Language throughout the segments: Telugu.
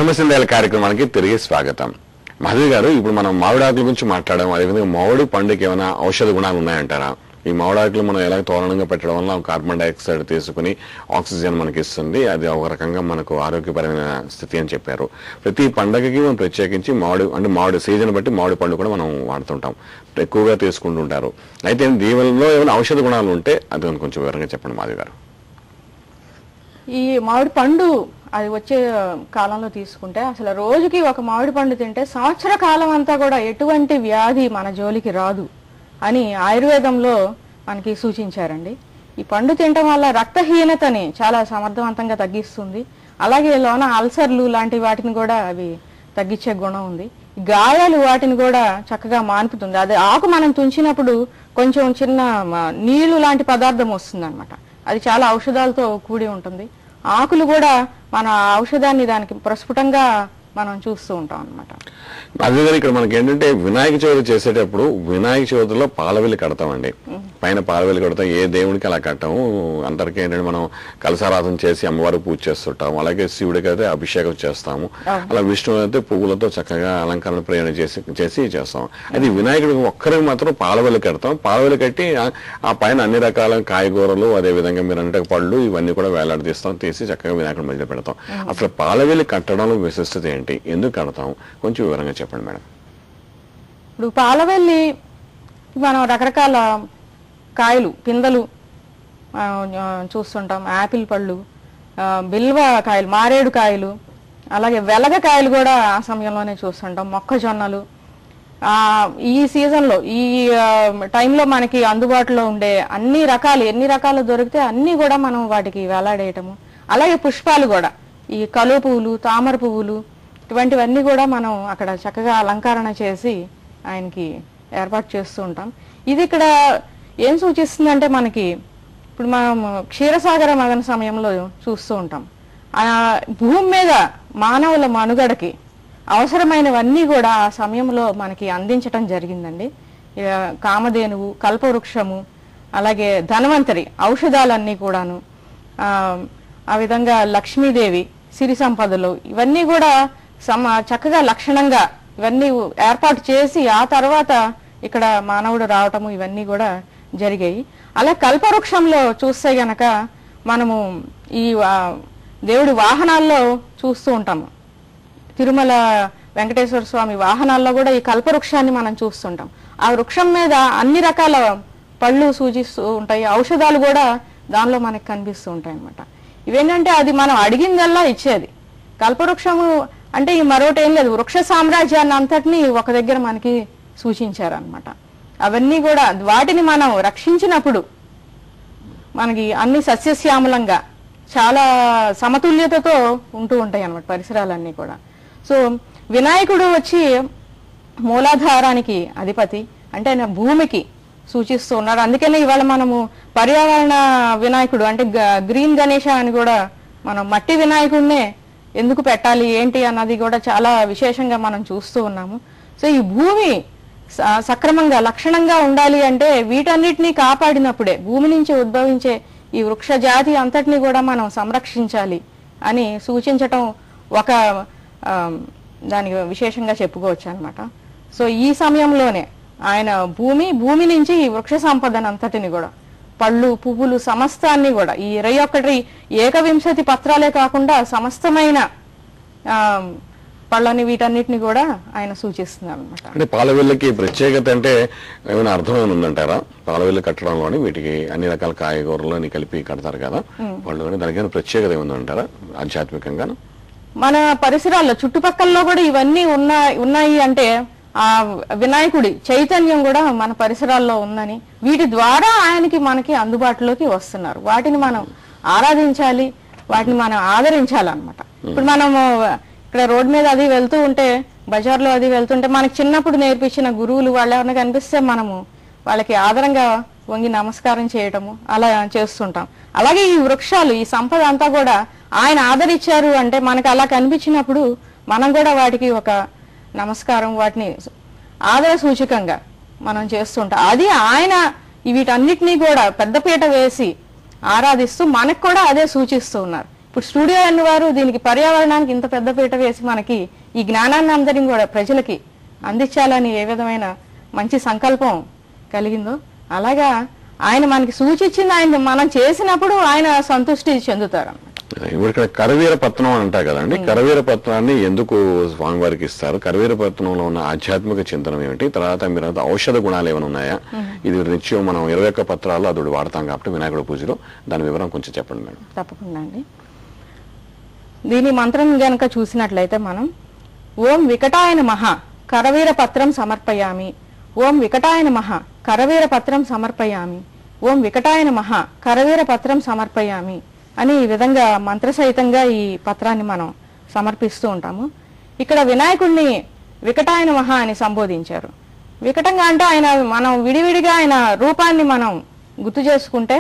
ధర్మసిందేల కార్యక్రమానికి తిరిగి స్వాగతం. మాధవి గారు, ఇప్పుడు మనం మామిడాకుల గురించి మాట్లాడాం. అదేవిధంగా మామిడి పండుకి ఏమైనా ఔషధ గుణాలు ఉన్నాయంటారా? ఈ మామిడాకులు మనం ఎలా తోరణంగా పెట్టడం వల్ల కార్బన్ డైఆక్సైడ్ తీసుకుని ఆక్సిజన్ మనకి ఇస్తుంది, అది ఒక రకంగా మనకు ఆరోగ్యపరమైన స్థితి అని చెప్పారు. ప్రతి పండగకి మనం ప్రత్యేకించి మామిడి సీజన్ బట్టి మామిడి పండు కూడా మనం వాడుతుంటాం, ఎక్కువగా తీసుకుంటుంటారు. అయితే దీనిలో ఏమైనా ఔషధ గుణాలు ఉంటే అది కొంచెం వివరంగా చెప్పండి మాధవి గారు. ఈ మామిడి పండు అది వచ్చే కాలంలో తీసుకుంటే అసలు రోజుకి ఒక మామిడి పండు తింటే సంవత్సర కాలం అంతా కూడా ఎటువంటి వ్యాధి మన జోలికి రాదు అని ఆయుర్వేదంలో మనకి సూచించారండి. ఈ పండు తినటం వల్ల రక్తహీనతని చాలా సమర్థవంతంగా తగ్గిస్తుంది. అలాగే లోన అల్సర్లు లాంటి వాటిని కూడా అవి తగ్గించే గుణం ఉంది. గాయాలు వాటిని కూడా చక్కగా మాన్పుతుంది. అది ఆకు మనం తుంచినప్పుడు కొంచెం చిన్న నీళ్లు లాంటి పదార్థం వస్తుంది అనమాట. అది చాలా ఔషధాలతో కూడి ఉంటుంది. ఆకులు కూడా మన ఔషధాన్ని దానికి ప్రస్ఫుటంగా మనం చూస్తూ ఉంటాం అనమాట. అదే ఇక్కడ మనకి ఏంటంటే వినాయక చవితి చేసేటప్పుడు వినాయక చవితిలో పాలవెల్లి కడతామండి. పైన పాలవెల్లి కడతాం, ఏ దేవుడికి అలా కట్టాము. అందరికీ ఏంటంటే మనం కలసారాధన చేసి అమ్మవారికి పూజ చేస్తుంటాము. అలాగే శివుడికి అయితే అభిషేకం చేస్తాము. అలా విష్ణువు అయితే పువ్వులతో చక్కగా అలంకరణ ప్రయాణం చేసి చేస్తాం. అది వినాయకుడికి ఒక్కరికి మాత్రం పాలవెల్లి కడతాం. పాలవెల్లి కట్టి ఆ పైన అన్ని రకాల కాయగూరలు, అదే విధంగా మీరు అన్నట్టు పళ్ళు ఇవన్నీ కూడా వేలాడదీస్తాం, తీసి చక్కగా వినాయకుడి మధ్య పెడతాం. అసలు పాలవెల్లి కట్టడంలో విశిష్టత ఏంటి, ఎందుకు కడతాం, కొంచెం వివరంగా చెప్పండి మేడం. ఇప్పుడు పాలవెల్లి మనం రకరకాల కాయలు, పిందెలు చూస్తుంటాం. యాపిల్ పళ్ళు, బిల్వ కాయలు, మారేడు కాయలు, అలాగే వెలగ కాయలు కూడా ఆ సమయంలోనే చూస్తుంటాం. మొక్కజొన్నలు ఈ సీజన్లో ఈ టైంలో మనకి అందుబాటులో ఉండే ఎన్ని రకాలు దొరికితే అన్ని కూడా మనం వాటికి వేలాడేయటము. అలాగే పుష్పాలు కూడా, ఈ కలువ పువ్వులు, తామర పువ్వులు, ఇటువంటివన్నీ కూడా మనం అక్కడ చక్కగా అలంకరణ చేసి ఆయనకి ఏర్పాటు చేస్తూ ఉంటాం. ఇది ఇక్కడ ఏం సూచిస్తుందంటే మనకి ఇప్పుడు మనం క్షీరసాగర మదన సమయంలో చూస్తూ ఉంటాం. ఆ భూమి మీద మానవుల మనుగడకి అవసరమైనవన్నీ కూడా ఆ సమయంలో మనకి అందించటం జరిగిందండి. కామధేనువు, కల్పవృక్షము, అలాగే ధన్వంతరి, ఔషధాలన్నీ కూడాను, ఆ విధంగా లక్ష్మీదేవి, సిరి సంపదలు, ఇవన్నీ కూడా చక్కగా లక్షణంగా ఇవన్నీ ఏర్పాటు చేసి ఆ తర్వాత ఇక్కడ మానవుడు రావటము ఇవన్నీ కూడా జరిగాయి. అలా కల్పవృక్షంలో చూస్తే గనక మనము ఈ దేవుడి వాహనాల్లో చూస్తూ ఉంటాము. తిరుమల వెంకటేశ్వర స్వామి వాహనాల్లో కూడా ఈ కల్పవృక్షాన్ని మనం చూస్తుంటాం. ఆ వృక్షం మీద అన్ని రకాల పళ్ళు సూచిస్తూ ఉంటాయి, ఔషధాలు కూడా దానిలో మనకి కనిపిస్తూ ఉంటాయి అన్నమాట. ఇవేంటంటే అది మనం అడిగిందల్లా ఇచ్చేది. కల్పవృక్షము అంటే ఈ మరొకటి ఏం లేదు, వృక్ష సామ్రాజ్యాన్ని అంతటినీ ఒక దగ్గర మనకి సూచించారనమాట. అవన్నీ కూడా వాటిని మనం రక్షించినప్పుడు మనకి అన్ని సస్యశ్యామలంగా చాలా సమతుల్యతతో ఉంటూ ఉంటాయి అన్నమాట పరిసరాలన్నీ కూడా. సో వినాయకుడు వచ్చి మూలాధారానికి అధిపతి, అంటే ఆయన భూమికి సూచిస్తూ ఉన్నారు. అందుకనే ఇవాళ మనము పర్యావరణ వినాయకుడు అంటే గ్రీన్ గణేష అని కూడా మనం మట్టి వినాయకుడినే ఎందుకు పెట్టాలి ఏంటి అన్నది కూడా చాలా విశేషంగా మనం చూస్తూ ఉన్నాము. సో ఈ భూమి సక్రమంగా లక్షణంగా ఉండాలి అంటే వీటన్నిటినీ కాపాడినప్పుడే భూమి నుంచి ఉద్భవించే ఈ వృక్ష జాతి అంతటినీ కూడా మనం సంరక్షించాలి అని సూచించటం ఒక దానికి విశేషంగా చెప్పుకోవచ్చు అనమాట. సో ఈ సమయంలోనే ఆయన భూమి నుంచి ఈ వృక్ష సంపదను అంతటిని కూడా, పళ్ళు, పువ్వులు, సమస్తాన్ని కూడా, ఈ 21 ఏకవింశతి పత్రాలే కాకుండా సమస్తమైన పళ్ళని వీటన్నిటిని కూడా ఆయన సూచిస్తున్నారు అనమాట. అంటే పాలవెల్లికి ప్రత్యేకత అంటే ఏమైనా అర్థం ఉందంటారా? పాలవెల్లి కట్టడంలోని వీటికి అన్ని రకాల కాయగూరలు కలిపి కడతారు కదా, వాళ్ళు దానికి ప్రత్యేకత ఏముందంటారా ఆధ్యాత్మికంగా? మన పరిసరాల్లో చుట్టుపక్కలలో కూడా ఇవన్నీ ఉన్నాయి అంటే ఆ వినాయకుడి చైతన్యం కూడా మన పరిసరాల్లో ఉందని, వీటి ద్వారా మనకి అందుబాటులోకి వస్తున్నారు. వాటిని మనం ఆరాధించాలి, వాటిని మనం ఆదరించాలన్నమాట. ఇప్పుడు మనము ఇక్కడ రోడ్ మీద అది వెళ్తూ ఉంటే, బజార్లో అది వెళ్తుంటే మనకి చిన్నప్పుడు నేర్పించిన గురువులు వాళ్ళు ఎవరైనా కనిపిస్తే మనము వాళ్ళకి ఆదరంగా వంగి నమస్కారం చేయటము అలా చేస్తుంటాం. అలాగే ఈ వృక్షాలు, ఈ సంపద అంతా కూడా ఆయన ఆదరించారు అంటే మనకు అలా కనిపించినప్పుడు మనం కూడా వాటికి ఒక నమస్కారం, వాటిని ఆదర సూచకంగా మనం చేస్తుంటాం. అది ఆయన వీటన్నిటినీ కూడా పెద్దపీట వేసి ఆరాధిస్తూ మనకు కూడా అదే సూచిస్తూ ఉన్నారు. ఇప్పుడు స్టూడియో అన్న వారు దీనికి పర్యావరణానికి ఇంత పెద్ద పీట వేసి మనకి ఈ జ్ఞానాన్ని అందరినీ కూడా ప్రజలకి అందించాలని ఏ విధమైన మంచి సంకల్పం కలిగిందో అలాగా ఆయన మనకి సూచించింది ఆయన మనం చేసినప్పుడు ఆయన సంతృష్టి చెందుతారు. ఇప్పుడు ఇక్కడ కరవీర పత్రం అని అంటారు కదండి, కరవీర పత్రాన్ని ఎందుకు స్వామివారికి ఇస్తారు? కరవీర పత్రంలో ఉన్న ఆధ్యాత్మిక చింతనం ఏమిటి? తర్వాత మీరు ఔషధ గుణాలు ఏమైనా ఉన్నాయా? ఇది నిత్యం మనం 21 పత్రాలు అదుడు వాడతాం కాబట్టి వినాయకుడి పూజలో, దాని వివరం కొంచెం చెప్పండి మేడం. తప్పకుండా అండి. దీని మంత్రం గనక చూసినట్లయితే మనం ఓం వికటాయ నమః కరవీర పత్రం సమర్పయామి, ఓం వికటాయ నమః కరవీర పత్రం సమర్పయామి, ఓం వికటాయ నమః కరవీర పత్రం సమర్పయామి అని ఈ విధంగా మంత్రసహితంగా ఈ పత్రాన్ని మనం సమర్పిస్తూ ఉంటాము. ఇక్కడ వినాయకుడిని వికటాయ నమః అని సంబోధించారు. వికటంగా అంటే ఆయన మనం విడివిడిగా ఆయన రూపాన్ని మనం గుర్తు చేసుకుంటే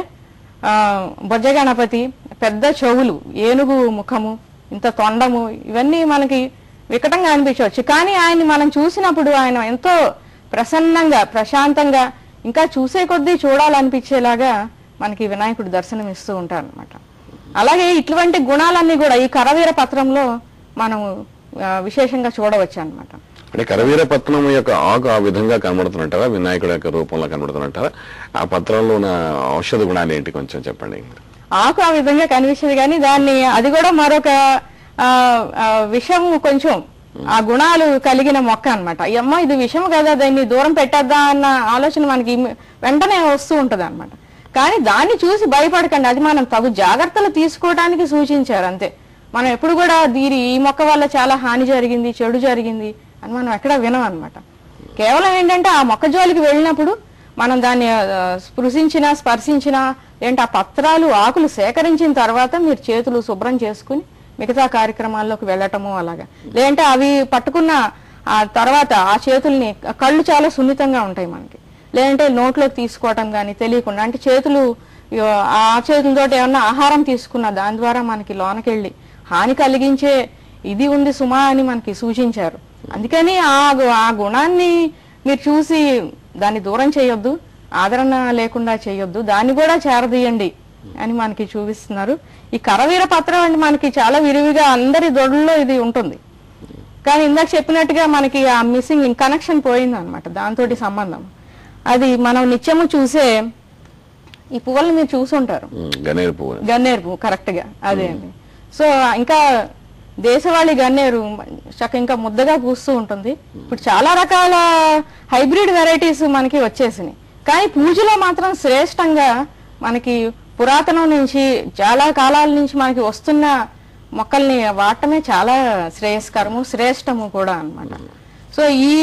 బొజ్జ గణపతి, పెద్ద చెవులు, ఏనుగు ముఖము, ఇంత తొండము, ఇవన్నీ మనకి వికటంగా అనిపించవచ్చు. కానీ ఆయన్ని మనం చూసినప్పుడు ఆయన ఎంతో ప్రసన్నంగా ప్రశాంతంగా ఇంకా చూసే కొద్దీ చూడాలనిపించేలాగా మనకి వినాయకుడు దర్శనం ఇస్తూ ఉంటారు అనమాట. అలాగే ఇటువంటి గుణాలన్నీ కూడా ఈ కరవీర పత్రంలో మనం విశేషంగా చూడవచ్చు అనమాట. అంటే కరవీర పత్రం యొక్క ఆకు ఆ విధంగా కనబడుతున్నట్టారా, వినాయకుడి యొక్క రూపంలో కనబడుతున్నట్టారా? ఆ పత్రంలో ఉన్న ఔషధ గుణాలు ఏంటి కొంచెం చెప్పండి. ఆకు ఆ విధంగా కనిపిస్తుంది కానీ దాన్ని అది కూడా మరొక విషం కొంచెం ఆ గుణాలు కలిగిన మొక్క అనమాట. అమ్మ ఇది విషం కదా, దాన్ని దూరం పెట్టేద్దా అన్న ఆలోచన మనకి వెంటనే వస్తూ ఉంటది అనమాట. కానీ దాన్ని చూసి భయపడకండి, అది మనం తగు జాగ్రత్తలు తీసుకోవడానికి సూచించారు అంతే. మనం ఎప్పుడు కూడా ఈ మొక్క వల్ల చాలా హాని జరిగింది, చెడు జరిగింది అని మనం ఎక్కడ వినం అనమాట. కేవలం ఏంటంటే ఆ మొక్క జోలికి వెళ్ళినప్పుడు మనం దాన్ని స్పృశించినా స్పర్శించినా ఏంటి ఆ పత్రాలు ఆకులు సేకరించిన తర్వాత మీరు చేతులు శుభ్రం చేసుకుని మిగతా కార్యక్రమాల్లోకి వెళ్ళటము అలాగా. లేదంటే అవి పట్టుకున్న ఆ తర్వాత ఆ చేతుల్ని కళ్ళు చాలా సున్నితంగా ఉంటాయి మనకి, లేదంటే నోట్లోకి తీసుకోవటం కానీ తెలియకుండా, అంటే చేతులు ఆ చేతులతో ఏమన్నా ఆహారం తీసుకున్న దాని ద్వారా మనకి లోనకెళ్ళి హాని కలిగించే ఇది ఉంది సుమా అని మనకి సూచించారు. అందుకని ఆ గుణాన్ని మీరు చూసి దాన్ని దూరం చేయొద్దు, ఆదరణ లేకుండా చేయొద్దు, దాన్ని కూడా చేరదీయండి అని మనకి చూపిస్తున్నారు. ఈ కరవీర పత్రం అంటే మనకి చాలా విరివిగా అందరి దొడ్లలో ఇది ఉంటుంది. కానీ ఇందాక చెప్పినట్టుగా మనకి ఆ మిస్సింగ్ కనెక్షన్ పోయింది అనమాట, దాంతో సంబంధం. అది మనం నిత్యము చూసే ఈ పువ్వులను మీరు చూసుంటారు, గన్నేరు పువ్వు కరెక్ట్ గా అదే అండి. సో ఇంకా దేశవాళీ గన్నేరు ఇంకా ముద్దగా పూస్తూ ఉంటుంది. ఇప్పుడు చాలా రకాల హైబ్రిడ్ వెరైటీస్ మనకి వచ్చేసినాయి. కానీ పూజలో మాత్రం శ్రేష్టంగా మనకి పురాతనం నుంచి చాలా కాలాల నుంచి మనకి వస్తున్న మొక్కల్ని వాడటమే చాలా శ్రేయస్కరము శ్రేష్టము కూడా అన్నమాట. సో ఈ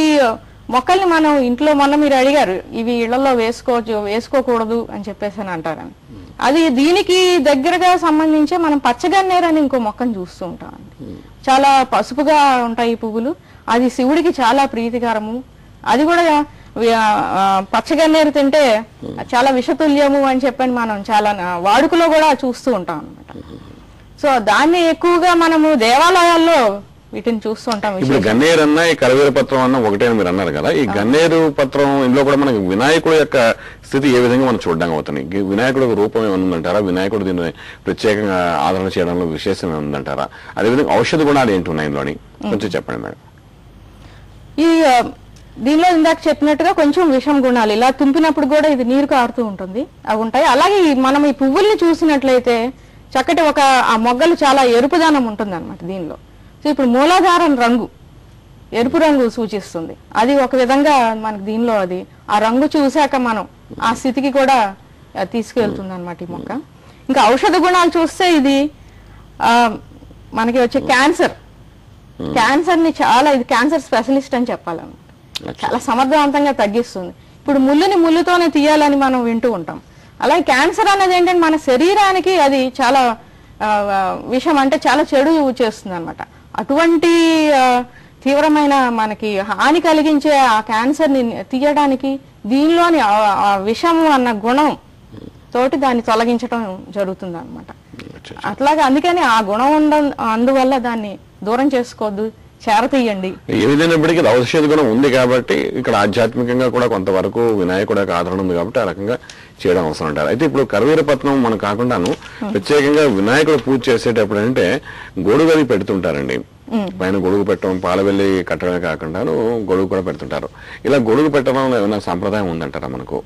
మొక్కల్ని మనం ఇంట్లో మొన్న మీరు అడిగారు ఇవి ఇళ్లలో వేసుకోకూడదు అని చెప్పేసి అని అంటారని, అది దీనికి దగ్గరగా సంబంధించి మనం పచ్చగన్నేరు అని ఇంకో మొక్కను చూస్తూ ఉంటాం. చాలా పసుపుగా ఉంటాయి పువ్వులు, అది శివుడికి చాలా ప్రీతికరము. అది కూడా పచ్చగన్నేరు తింటే చాలా విషతుల్యము అని చెప్పని మనం చాలా వాడుకలో కూడా చూస్తూ ఉంటాం అన్నమాట. సో దాన్ని ఎక్కువగా మనము దేవాలయాల్లో వీటిని చూస్తూ ఉంటాం. ఇప్పుడు గన్నేరు అన్నా ఈ కరవీర పత్రం అన్నా ఒకటే మీరు అన్నారు కదా, ఈ గన్నేరు పత్రం ఇందులో కూడా మనకి వినాయకుడు యొక్క స్థితి ఏ విధంగా మనం చూడడానికి అవుతుంది? వినాయకుడు రూపం ఏమైనా ఉందంటారా? వినాయకుడు దీన్ని ప్రత్యేకంగా ఆదరణ చేయడంలో విశేషం ఏముందంటారా? అదేవిధంగా ఔషధ గుణాలు ఏంటి ఉన్నాయి ఇందులోని కొంచెం చెప్పండి మేడం. ఈ దీనిలో ఇందాక చెప్పినట్టుగా కొంచెం విషం గుణాలు, ఇలా తుంపినప్పుడు కూడా ఇది నీరు కారుతూ ఉంటుంది, అవి ఉంటాయి. అలాగే మనం ఈ పువ్వుల్ని చూసినట్లయితే చక్కటి ఆ మొగ్గలు చాలా ఎరుపుదనం ఉంటుంది అనమాట దీనిలో. సో ఇప్పుడు మూలాధారం రంగు ఎరుపు రంగు సూచిస్తుంది, అది ఒక విధంగా మనకి దీనిలో అది ఆ రంగు చూశాక మనం ఆ స్థితికి కూడా తీసుకెళ్తుంది అనమాట ఈ మొక్క. ఇంకా ఔషధ గుణాలు చూస్తే ఇది మనకి వచ్చే క్యాన్సర్ ని చాలా, ఇది క్యాన్సర్ స్పెషలిస్ట్ అని చెప్పాలన్నమాట, చాలా సమర్థవంతంగా తగ్గిస్తుంది. ఇప్పుడు ముళ్ళుతోనే తీయాలని మనం వింటూ ఉంటాం. అలాగే క్యాన్సర్ అనేది ఏంటంటే మన శరీరానికి అది చాలా విషం, అంటే చాలా చెడు చేస్తుంది అనమాట. అటువంటి తీవ్రమైన మనకి హాని కలిగించే ఆ క్యాన్సర్ ని తీయడానికి దీనిలోని విషము అన్న గుణం తోటి దాన్ని తొలగించడం జరుగుతుంది అనమాట. అట్లాగే అందుకని ఆ గుణం అందువల్ల దాన్ని దూరం చేసుకోవద్దు, చేరతీయండి. ఏ విధమైనప్పటికీ ఔషధ గుణం ఉంది కాబట్టి ఇక్కడ ఆధ్యాత్మికంగా కూడా కొంతవరకు వినాయకుడు యొక్క ఆదరణ ఉంది కాబట్టి ఆ రకంగా చేయడం అవసరం అంటారు. అయితే ఇప్పుడు కరవీరపట్నం మనం కాకుండాను ప్రత్యేకంగా వినాయకుడు పూజ చేసేటప్పుడు అంటే గొడుగు పెడుతుంటారండి. పైన గొడుగు పెట్టడం, పాలవెల్లి కట్టడమే కాకుండాను గొడుగు కూడా పెడుతుంటారు. ఇలా గొడుగు పెట్టడంలో ఏమైనా సంప్రదాయం ఉందంటారా మనకు?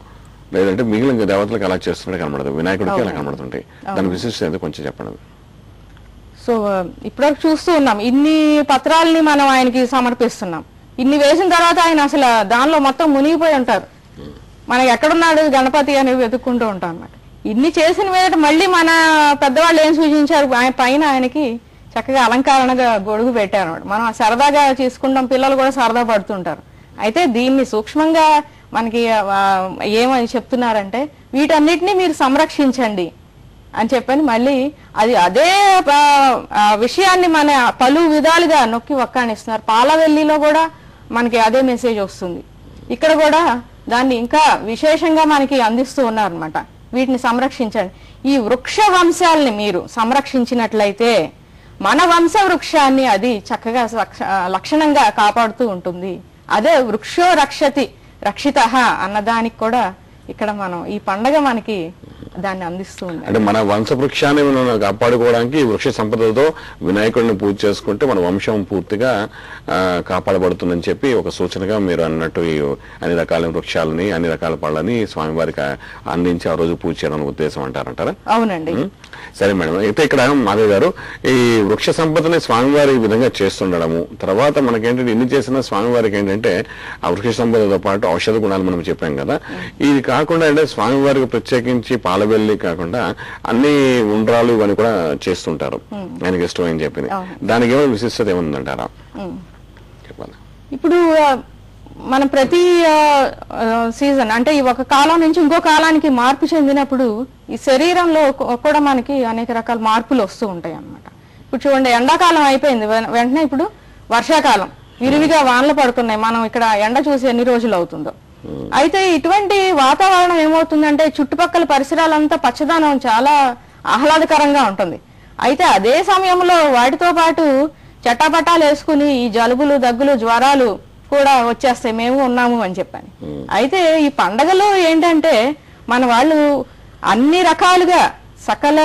లేదంటే మిగిలిన దేవతలకు అలా చేస్తుంటే కనబడదు, వినాయకుడికి అలా కనబడుతుంటాయి. దాని విశిష్టత కొంచెం చెప్పండి. సో ఇప్పటివరకు చూస్తూ ఉన్నాం, ఇన్ని పత్రాలని మనం ఆయనకి సమర్పిస్తున్నాం. ఇన్ని వేసిన తర్వాత ఆయన అసలు దానిలో మొత్తం మునిగిపోయి ఉంటారు. మనకి ఎక్కడున్నాడు గణపతి అని వెతుక్కుంటూ ఉంటాం అన్నమాట. ఇన్ని చేసిన మీద మళ్ళీ మన పెద్దవాళ్ళు ఏం సూచించారు, ఆయన పైన ఆయనకి చక్కగా అలంకరణగా గొడుగు పెట్టారు. మనం సరదాగా చేసుకుంటాం, పిల్లలు కూడా సరదా పడుతుంటారు. అయితే దీన్ని సూక్ష్మంగా మనకి ఏమని చెప్తున్నారంటే వీటన్నిటినీ మీరు సంరక్షించండి అని చెప్పని మళ్ళీ అదే విషయాన్ని మన పలు విధాలుగా నొక్కి వక్కాణిస్తున్నారు. పాలవెల్లిలో కూడా మనకి అదే మెసేజ్ వస్తుంది. ఇక్కడ కూడా దాన్ని ఇంకా విశేషంగా మనకి అందిస్తూ ఉన్నారు అనమాట. వీటిని సంరక్షించండి. ఈ వృక్ష వంశాలని మీరు సంరక్షించినట్లయితే మన వంశ వృక్షాన్ని అది చక్కగా లక్షణంగా కాపాడుతూ ఉంటుంది. అదే వృక్షో రక్షతి రక్షిత అన్నదానికి కూడా ఇక్కడ మనం ఈ పండగ మనకి దాన్ని అందిస్తూ ఉంది. అంటే మన వంశవృక్షాన్ని మనం కాపాడుకోవడానికి వృక్ష సంపదతో వినాయకుడిని పూజ చేసుకుంటే మన వంశం పూర్తిగా కాపాడబడుతుందని చెప్పి ఒక సూచనగా మీరు అన్నట్టు అన్ని రకాల వృక్షాలని, అన్ని రకాల పళ్ళని స్వామివారికి అందించి ఆ రోజు పూజ చేయడం ఉద్దేశం అంటారంటారా? అవునండి. సరే మేడం. అయితే ఇక్కడ మాధవ్ గారు ఈ వృక్ష సంపదని స్వామివారి ఈ విధంగా చేస్తుండడము, తర్వాత మనకేంటంటే ఇన్ని చేసిన స్వామివారికి ఏంటంటే ఆ వృక్ష సంపదతో పాటు ఔషధ గుణాలు మనం చెప్పాం కదా, ఇది కాకుండా అంటే స్వామివారికి ప్రత్యేకించి పాలవెల్లి కాకుండా అన్ని ఉండ్రాలు ఇవన్నీ కూడా చేస్తుంటారు ఆయనకి ఇష్టం అని చెప్పింది. దానికి ఏమైనా విశిష్టత ఏముందంటారా? చెప్పాలి. ఇప్పుడు మనం ప్రతి సీజన్ అంటే ఈ ఒక కాలం నుంచి ఇంకో కాలానికి మార్పు చెందినప్పుడు ఈ శరీరంలో కూడా మనకి అనేక రకాల మార్పులు వస్తూ ఉంటాయి అన్నమాట. ఇప్పుడు చూడండి, ఎండాకాలం అయిపోయింది, వెంటనే ఇప్పుడు వర్షాకాలం, విరివిగా వానలు పడుతున్నాయి. మనం ఇక్కడ ఎండ చూసి ఎన్ని రోజులు అవుతుందో. అయితే ఇటువంటి వాతావరణం ఏమవుతుందంటే చుట్టుపక్కల పరిసరాలంతా పచ్చదనం చాలా ఆహ్లాదకరంగా ఉంటుంది. అయితే అదే సమయంలో వాటితో పాటు చట్టాపట్టాలు వేసుకుని ఈ జలుబులు, దగ్గులు, జ్వరాలు కూడా వచ్చేస్తాయి, మేము ఉన్నాము అని చెప్పని. అయితే ఈ పండగలో ఏంటంటే మన వాళ్ళు అన్ని రకాలుగా సకల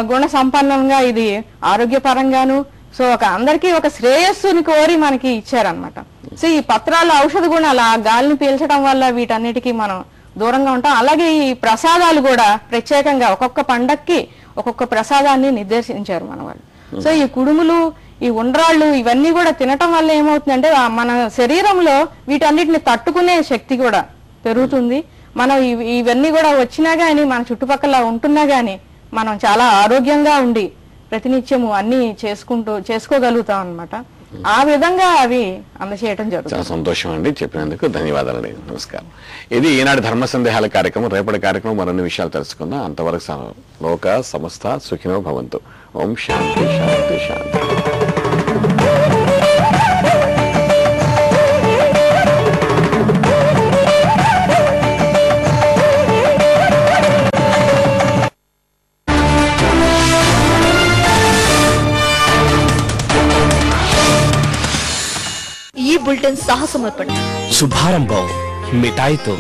గుణ సంపన్నంగా ఇది ఆరోగ్యపరంగాను సో అందరికీ ఒక శ్రేయస్సుని కోరి మనకి ఇచ్చారనమాట. సో ఈ పత్రాలు ఔషధ గుణాలు ఆ గాలిని పీల్చడం వల్ల వీటన్నిటికీ మనం దూరంగా ఉంటాం. అలాగే ఈ ప్రసాదాలు కూడా ప్రత్యేకంగా ఒక్కొక్క పండక్కి ఒక్కొక్క ప్రసాదాన్ని నిర్దేశించారు మన వాళ్ళు. సో ఈ కుడుములు, ఈ ఉండ్రాళ్ళు ఇవన్నీ కూడా తినటం వల్ల ఏమవుతుందంటే మన శరీరంలో వీటన్నిటిని తట్టుకునే శక్తి కూడా పెరుగుతుంది. మనం ఇవన్నీ కూడా వచ్చినా గానీ మన చుట్టుపక్కల ఉంటున్నా గానీ మనం చాలా ఆరోగ్యంగా ఉండి ప్రతినిత్యము అన్ని చేసుకోగలుగుతాం అన్నమాట. ఆ విధంగా అవి అందచేయటం జరుగుతుంది. చాలా సంతోషం అండి, చెప్పినందుకు ధన్యవాదాలండి. నమస్కారం. ఇది ఈనాటి ధర్మ సందేహాల కార్యక్రమం. రేపటి కార్యక్రమం మరిన్ని విషయాలు తెలుసుకుందాం. అంతవరకు లోక సమస్త సుఖినో భవంతు. ఓం శాంతి శాంతి శాంతి. ఈ బులెటిన్ సాహసమర్పణ శుభారంభం మిఠాయితో